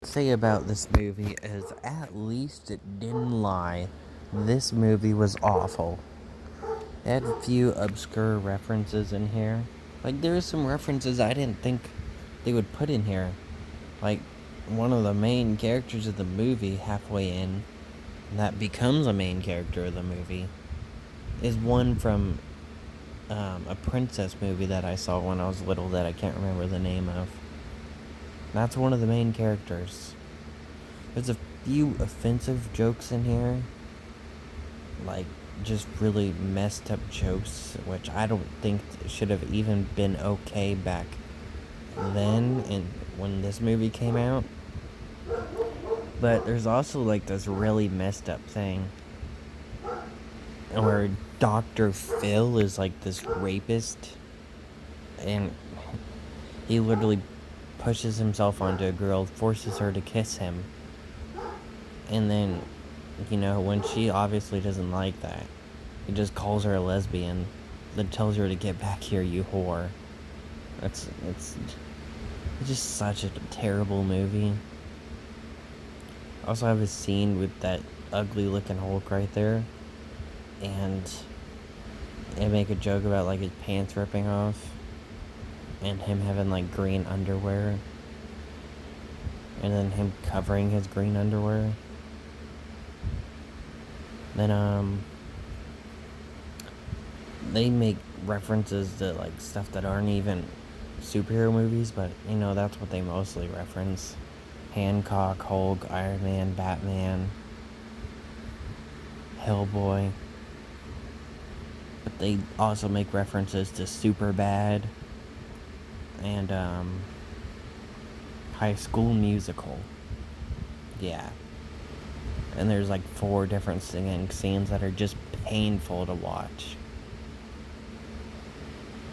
Say about this movie is at least it didn't lie. This movie was awful. It had a few obscure references in here. Like, there were some references I didn't think they would put in here. Like, one of the main characters of the movie, halfway in, that becomes a main character of the movie, is one from a princess movie that I saw when I was little that I can't remember the name of. That's one of the main characters. There's a few offensive jokes in here, like just really messed up jokes, which I don't think should have even been okay back then and when this movie came out. But there's also like this really messed up thing where Dr. Phil is like this rapist, and he literally pushes himself onto a girl, forces her to kiss him, and then, when she obviously doesn't like that, he just calls her a lesbian, then tells her to get back here, you whore. It's just such a terrible movie. I also have a scene with that ugly looking Hulk right there, and they make a joke about like his pants ripping off, and him having like green underwear, and then him covering his green underwear. Then they make references to like stuff that aren't even superhero movies, but that's what they mostly reference. Hancock, Hulk, Iron Man, Batman, Hellboy. But they also make references to Superbad and High School Musical. Yeah. And there's like 4 different singing scenes that are just painful to watch.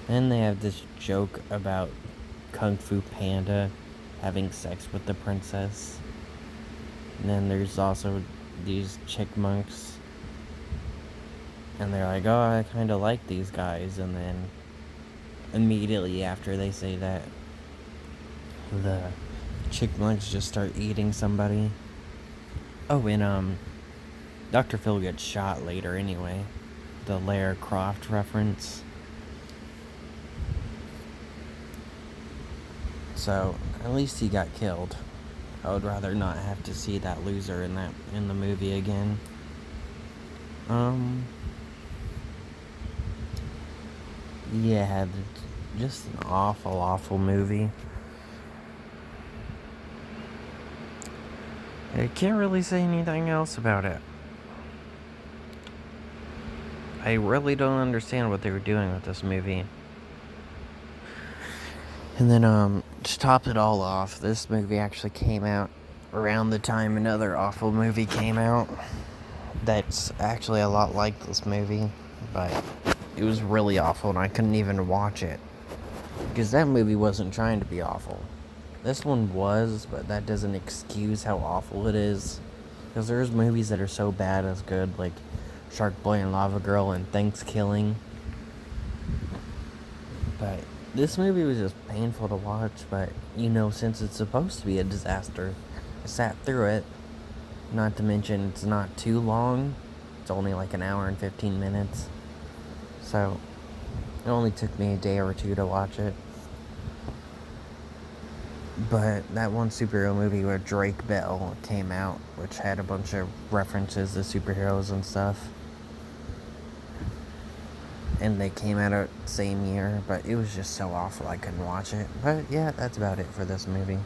And they have this joke about Kung Fu Panda having sex with the princess. And then there's also these chickmunks. And they're like, oh, I kind of like these guys. And then immediately after they say that, the chickmunks just start eating somebody. Oh, and Dr. Phil gets shot later anyway. The Lara Croft reference. So, at least he got killed. I would rather not have to see that loser in the movie again. Yeah, just an awful, awful movie. I can't really say anything else about it. I really don't understand what they were doing with this movie. And then, to top it all off, this movie actually came out around the time another awful movie came out that's actually a lot like this movie, but it was really awful and I couldn't even watch it because that movie wasn't trying to be awful. This one was, but that doesn't excuse how awful it is, because there's movies that are so bad it's good, like Shark Boy and Lava Girl and Thanksgiving. But this movie was just painful to watch, but since it's supposed to be a disaster, I sat through it. Not to mention it's not too long. It's only like an hour and 15 minutes. So it only took me a day or 2 to watch it. But that one superhero movie where Drake Bell came out, which had a bunch of references to superheroes and stuff, and they came out the same year, but it was just so awful I couldn't watch it. But yeah, that's about it for this movie.